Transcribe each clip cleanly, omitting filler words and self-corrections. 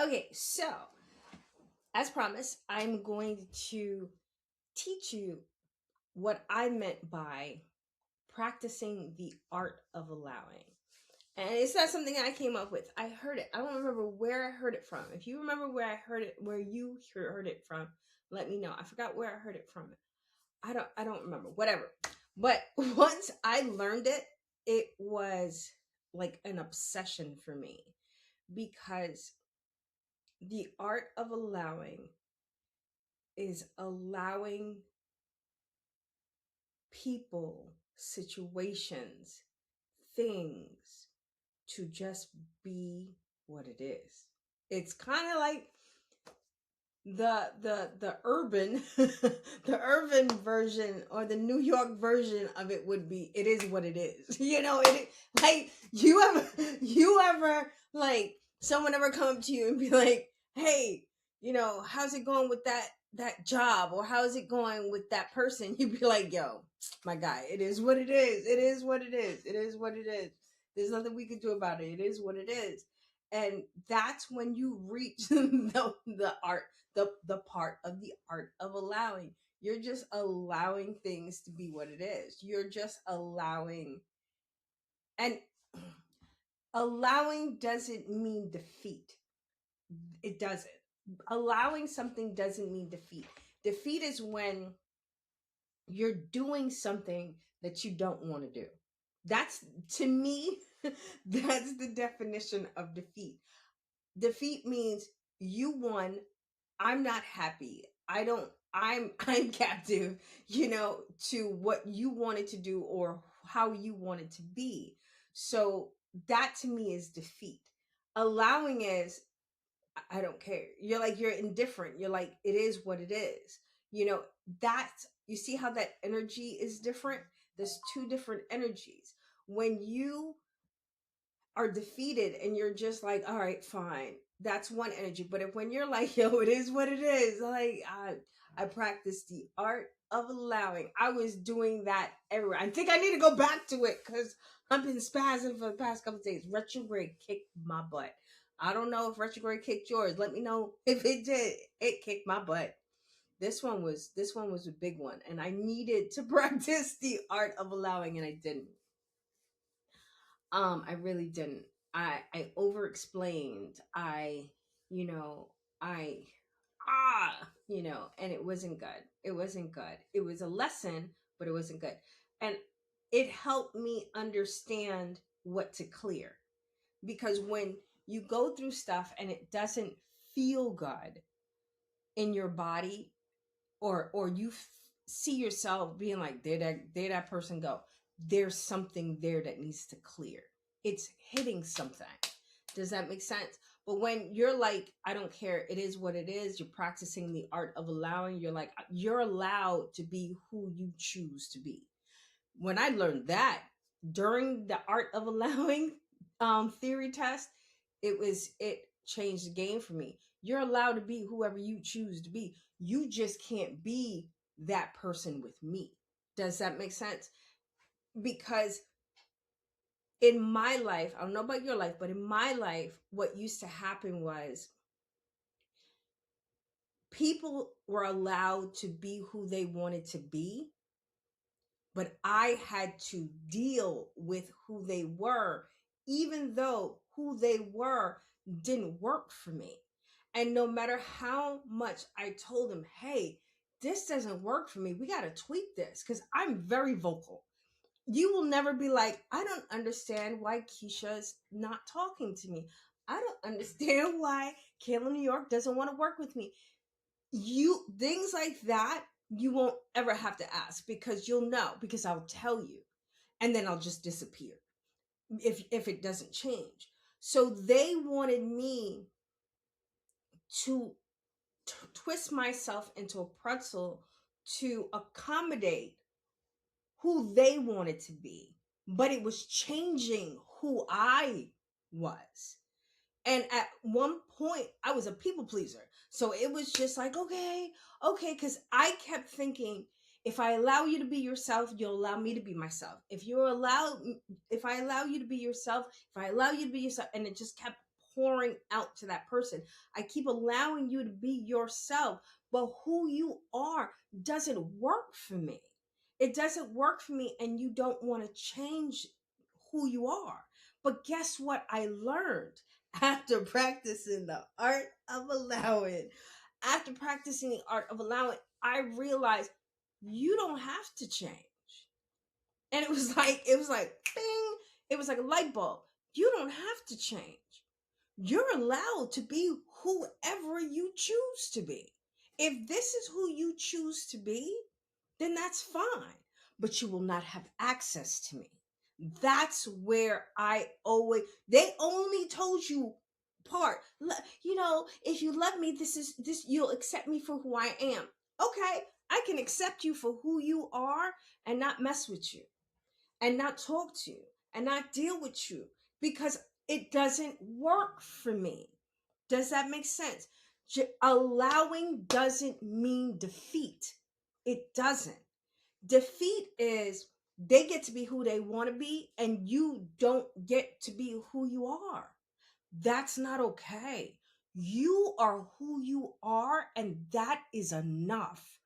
Okay, so as promised, I'm going to teach you what I meant by practicing the art of allowing. And it's not something I came up with. I heard it. I don't remember where I heard it from. If you remember where I heard it, where you heard it from, let me know. I forgot where I heard it from. I don't remember. Whatever. But once I learned it, it was like an obsession for me because the art of allowing is allowing people, situations, things to just be what it is. It's kind of like the urban the urban version or the New York version of it would be it is what it is. Like you ever like someone ever come up to you and be like, "Hey, how's it going with that job or how's it going with that person?" You'd be like, "Yo, my guy, it is what it is. It is what it is. It is what it is. There's nothing we can do about it. It is what it is." And that's when you reach the art, the part of the art of allowing. You're just allowing things to be what it is. You're just allowing, and allowing doesn't mean defeat. It doesn't. Allowing something doesn't mean defeat. Defeat is when you're doing something that you don't want to do. That's, to me, that's the definition of defeat. Defeat means you won, I'm not happy. I'm captive, to what you wanted to do or how you wanted to be. So that to me is defeat. Allowing is I don't care. You're like you're indifferent. You're like it is what it is. You know, that's you see how that energy is different? There's two different energies. When you are defeated and you're just like, all right, fine. That's one energy. But if when you're like, yo, it is what it is, like I practice the art of allowing. I was doing that everywhere. I think I need to go back to it because I've been spazzing for the past couple of days. Retrograde kicked my butt. I don't know if retrograde kicked yours. Let me know if it did. It kicked my butt. This one was a big one, and I needed to practice the art of allowing, and I didn't. I really didn't. I over explained. You know, I and it wasn't good. It wasn't good. It was a lesson, but it wasn't good. And it helped me understand what to clear. Because when you go through stuff and it doesn't feel good in your body, or you see yourself being like, there that person go, there's something there that needs to clear. It's hitting something. Does that make sense? But when you're like, I don't care, it is what it is, you're practicing the art of allowing. You're like, you're allowed to be who you choose to be. When I learned that during the art of allowing theory test, it changed the game for me. You're allowed to be whoever you choose to be. You just can't be that person with me. Does that make sense? Because in my life, I don't know about your life, but in my life, what used to happen was people were allowed to be who they wanted to be, but I had to deal with who they were, even though who they were didn't work for me. And no matter how much I told them, hey, this doesn't work for me, we got to tweak this, because I'm very vocal. You will never be like, I don't understand why Keisha's not talking to me. I don't understand why Kayla New York doesn't want to work with me. You things like that you won't ever have to ask, because you'll know, because I'll tell you, and then I'll just disappear if it doesn't change. So they wanted me to twist myself into a pretzel to accommodate who they wanted to be, but it was changing who I was. And at one point, I was a people pleaser. So it was just like, okay, because I kept thinking, if I allow you to be yourself, you'll allow me to be myself. If I allow you to be yourself, if I allow you to be yourself, and it just kept pouring out to that person. I keep allowing you to be yourself. But who you are doesn't work for me. It doesn't work for me, and you don't want to change who you are. But guess what I learned after practicing the art of allowing? After practicing the art of allowing, I realized you don't have to change. And it was like bing, it was like a light bulb. You don't have to change. You're allowed to be whoever you choose to be. If this is who you choose to be, then that's fine. But you will not have access to me. That's where they only told you part. If you love me, you'll accept me for who I am. Okay, I can accept you for who you are and not mess with you and not talk to you and not deal with you because it doesn't work for me. Does that make sense? Allowing doesn't mean defeat. It doesn't. Defeat is they get to be who they want to be and you don't get to be who you are. That's not okay. You are who you are, and that is enough.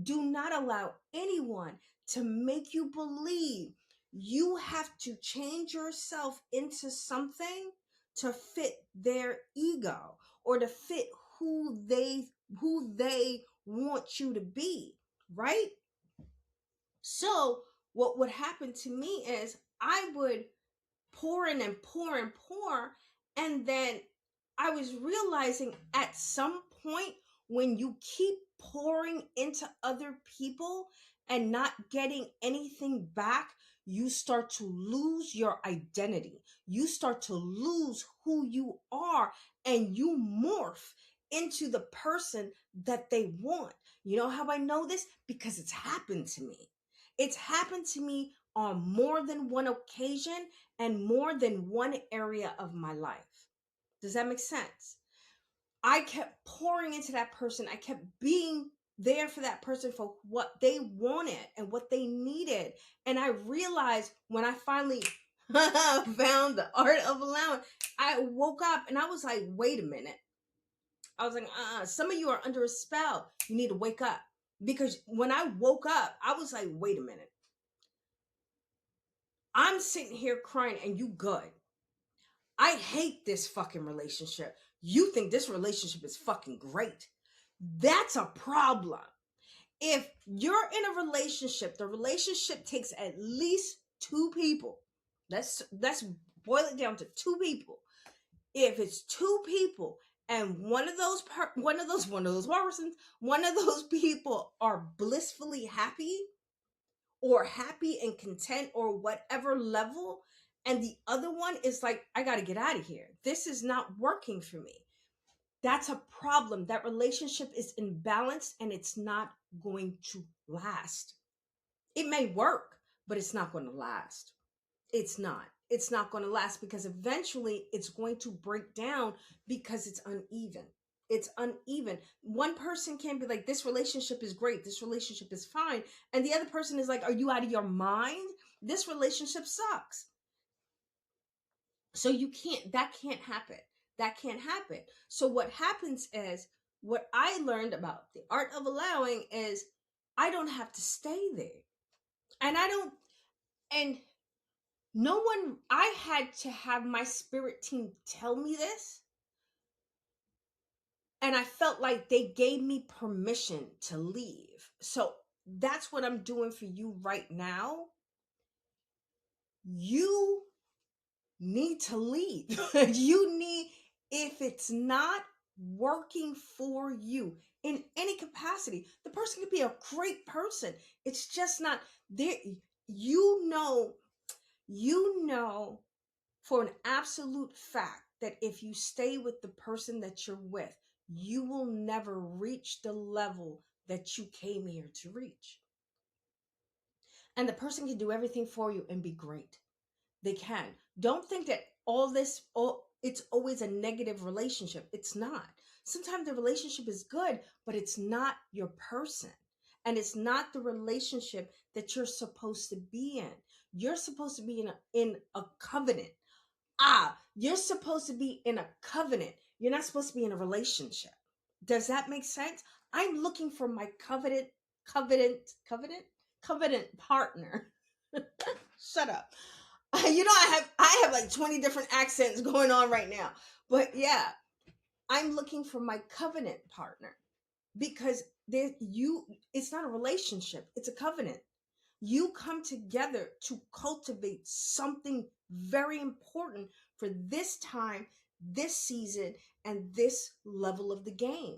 Do not allow anyone to make you believe you have to change yourself into something to fit their ego or to fit who they want you to be, right? So what would happen to me is I would pour in and pour and pour. And then I was realizing at some point when you keep pouring into other people and not getting anything back, you start to lose your identity. You start to lose who you are and you morph into the person that they want. You know how I know this? Because it's happened to me. It's happened to me on more than one occasion and more than one area of my life. Does that make sense? I kept pouring into that person. I kept being there for that person for what they wanted and what they needed. And I realized when I finally found the art of allowing, I woke up and I was like, wait a minute. I was like, some of you are under a spell. You need to wake up. Because when I woke up, I was like, wait a minute. I'm sitting here crying and you good. I hate this fucking relationship. You think this relationship is fucking great. That's a problem. If you're in a relationship, the relationship takes at least two people. Let's boil it down to two people. If it's two people and one of those people are blissfully happy or happy and content or whatever level, and the other one is like, I got to get out of here. This is not working for me. That's a problem. That relationship is imbalanced and it's not going to last. It may work, but it's not going to last. It's not. It's not going to last because eventually it's going to break down because it's uneven. It's uneven. One person can be like, this relationship is great. This relationship is fine. And the other person is like, are you out of your mind? This relationship sucks. So that can't happen. That can't happen. So what happens is, what I learned about the art of allowing is I don't have to stay there. And no one, I had to have my spirit team tell me this. And I felt like they gave me permission to leave. So that's what I'm doing for you right now. You need to leave. If it's not working for you in any capacity, the person could be a great person. It's just not there. You know for an absolute fact that if you stay with the person that you're with, you will never reach the level that you came here to reach. And the person can do everything for you and be great. They can. Don't think that it's always a negative relationship. It's not. Sometimes the relationship is good, but it's not your person. And it's not the relationship that you're supposed to be in. You're supposed to be in a covenant. You're supposed to be in a covenant. You're not supposed to be in a relationship. Does that make sense? I'm looking for my covenant, covenant, covenant partner. Shut up. I have like 20 different accents going on right now. But yeah, I'm looking for my covenant partner because it's not a relationship, it's a covenant. You come together to cultivate something very important for this time, this season, and this level of the game.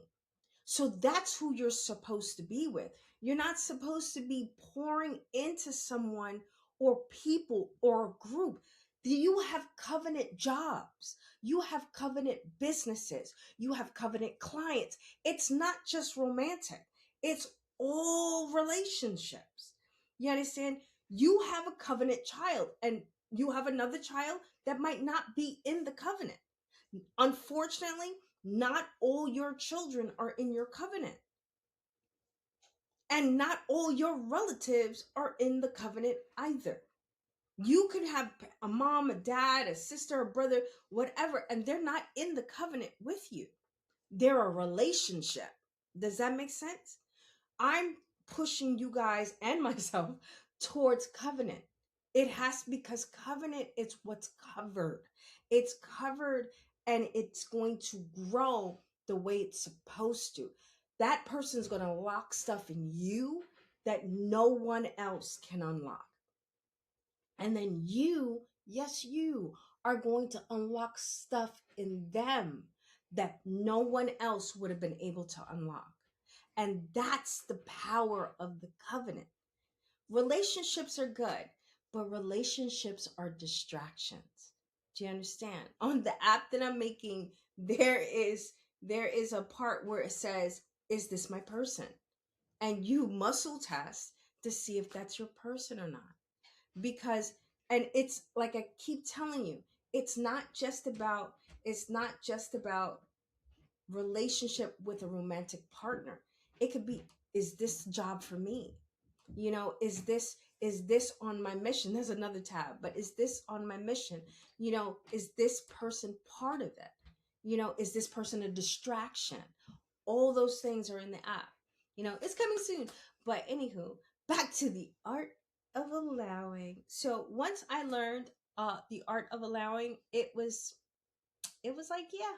So that's who you're supposed to be with. You're not supposed to be pouring into someone or people or a group. You have covenant jobs. You have covenant businesses. You have covenant clients. It's not just romantic, it's all relationships. You understand? You have a covenant child, and you have another child that might not be in the covenant. Unfortunately, not all your children are in your covenant. And not all your relatives are in the covenant either. You could have a mom, a dad, a sister, a brother, whatever, and they're not in the covenant with you. They're a relationship. Does that make sense? I'm pushing you guys and myself towards covenant. It has, because covenant is what's covered. It's covered, and it's going to grow the way it's supposed to. That person's going to unlock stuff in you that no one else can unlock. And then you, yes, you are going to unlock stuff in them that no one else would have been able to unlock. And that's the power of the covenant. Relationships are good, but relationships are distractions. Do you understand? On the app that I'm making, there is a part where it says, "Is this my person?" And you muscle test to see if that's your person or not. Because, and it's like I keep telling you, it's not just about relationship with a romantic partner. It could be, is this job for me? Is this on my mission? There's another tab, but is this on my mission? Is this person part of it? Is this person a distraction? All those things are in the app. It's coming soon. But anywho, back to the art of allowing. So once I learned the art of allowing, it was like, yeah,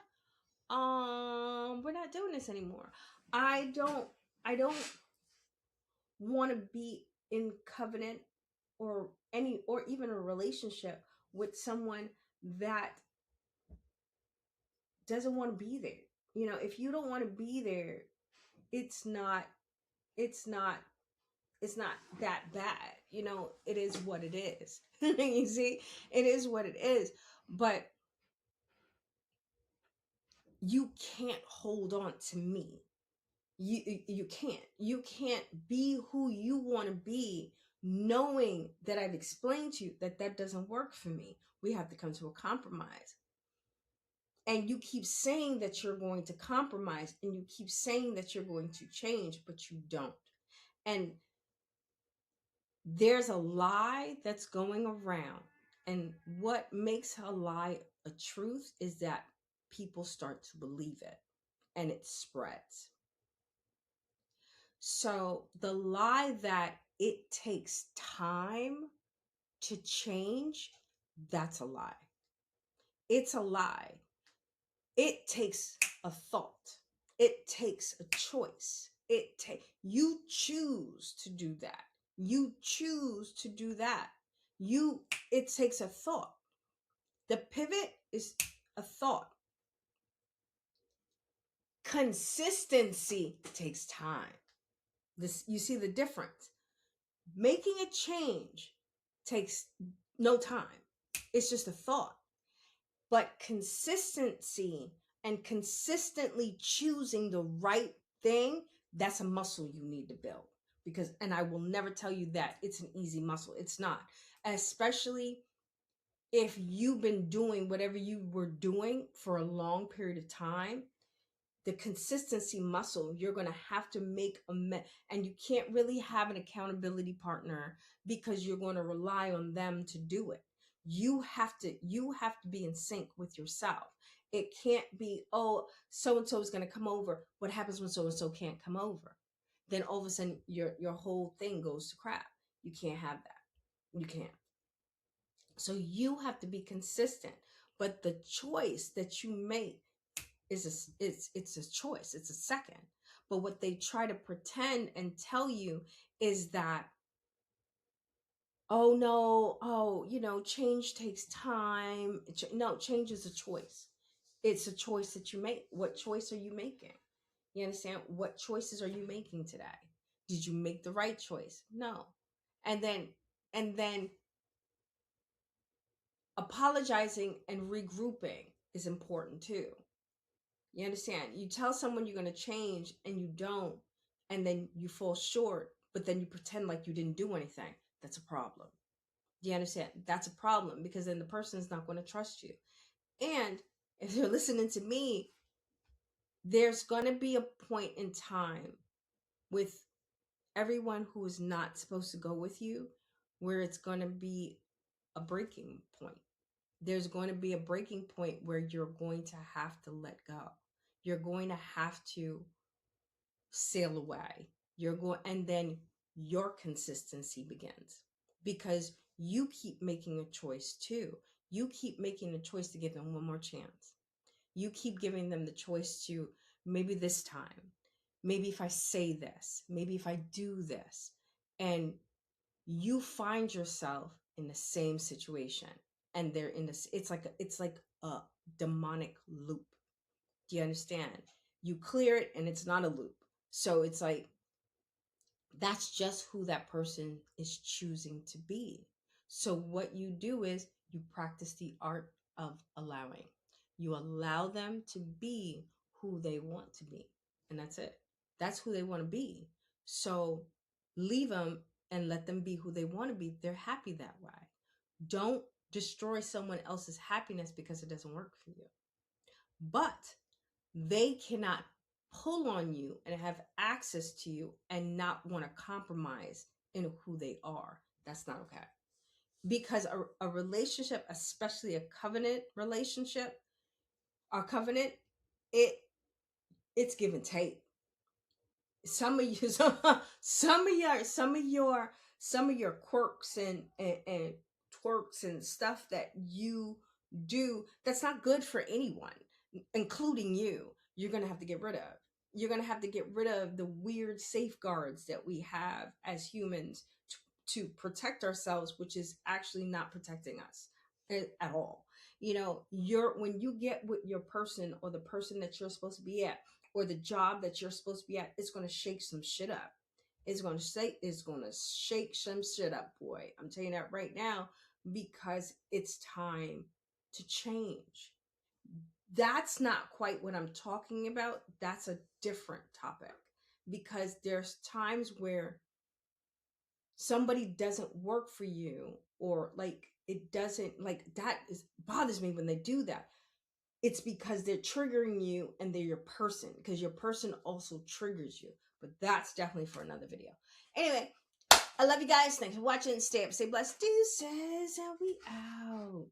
we're not doing this anymore. I don't want to be in covenant or even a relationship with someone that doesn't want to be there. If you don't want to be there, it's not it's not it's not that bad. It is what it is. You see, it is what it is. But you can't hold on to me. You can't be who you want to be, knowing that I've explained to you that doesn't work for me. We have to come to a compromise. And you keep saying that you're going to compromise, and you keep saying that you're going to change, but you don't. And there's a lie that's going around, and what makes a lie a truth is that people start to believe it, and it spreads. So the lie that it takes time to change, that's a lie. It's a lie. It takes a thought. It takes a choice. You choose to do that. You choose to do that. It takes a thought. The pivot is a thought. Consistency takes time. You see the difference. Making a change takes no time. It's just a thought. But consistency and consistently choosing the right thing, that's a muscle you need to build. And I will never tell you that it's an easy muscle. It's not. Especially if you've been doing whatever you were doing for a long period of time. The consistency muscle, you're going to have to make and you can't really have an accountability partner, because you're going to rely on them to do it. You have to be in sync with yourself. It can't be, oh, so and so is going to come over. What happens when so and so can't come over? Then all of a sudden your whole thing goes to crap. You can't have that. You can't. So you have to be consistent. But the choice that you make it's a choice. It's a second. But what they try to pretend and tell you is that, oh no, oh, change takes time. No, change is a choice. It's a choice that you make. What choice are you making? You understand? What choices are you making today? Did you make the right choice? No. And then apologizing and regrouping is important too. You understand? You tell someone you're going to change and you don't, and then you fall short, but then you pretend like you didn't do anything. That's a problem. Do you understand? That's a problem, because then the person is not going to trust you. And if they're listening to me, there's going to be a point in time with everyone who is not supposed to go with you where it's going to be a breaking point. There's going to be a breaking point where you're going to have to let go. You're going to have to sail away. And then your consistency begins, because you keep making a choice too. You keep making the choice to give them one more chance. You keep giving them the choice to, maybe this time, maybe if I say this, maybe if I do this, and you find yourself in the same situation, and they're in this, it's like a demonic loop. Do you understand? You clear it and it's not a loop. So it's like, that's just who that person is choosing to be. So what you do is you practice the art of allowing. You allow them to be who they want to be. And that's it. That's who they want to be. So leave them and let them be who they want to be. They're happy that way. Don't destroy someone else's happiness because it doesn't work for you. But they cannot pull on you and have access to you and not want to compromise in who they are. That's not okay. Because a relationship, especially a covenant relationship, it's give and take. Some of you, some of your quirks and twerks and stuff that you do, that's not good for anyone, including you. You're gonna have to get rid of. You're gonna have to get rid of the weird safeguards that we have as humans to protect ourselves, which is actually not protecting us at all. When you get with your person, or the person that you're supposed to be at, or the job that you're supposed to be at, it's going to shake some shit up. It's going to shake some shit up, boy. I'm telling you that right now, because it's time to change. That's not quite what I'm talking about. That's a different topic, because there's times where somebody doesn't work for you, or like it doesn't, like, bothers me when they do that. It's because they're triggering you, and they're your person, because your person also triggers you. But that's definitely for another video. Anyway, I love you guys. Thanks for watching. Stay up, stay blessed. Deuces, and we out.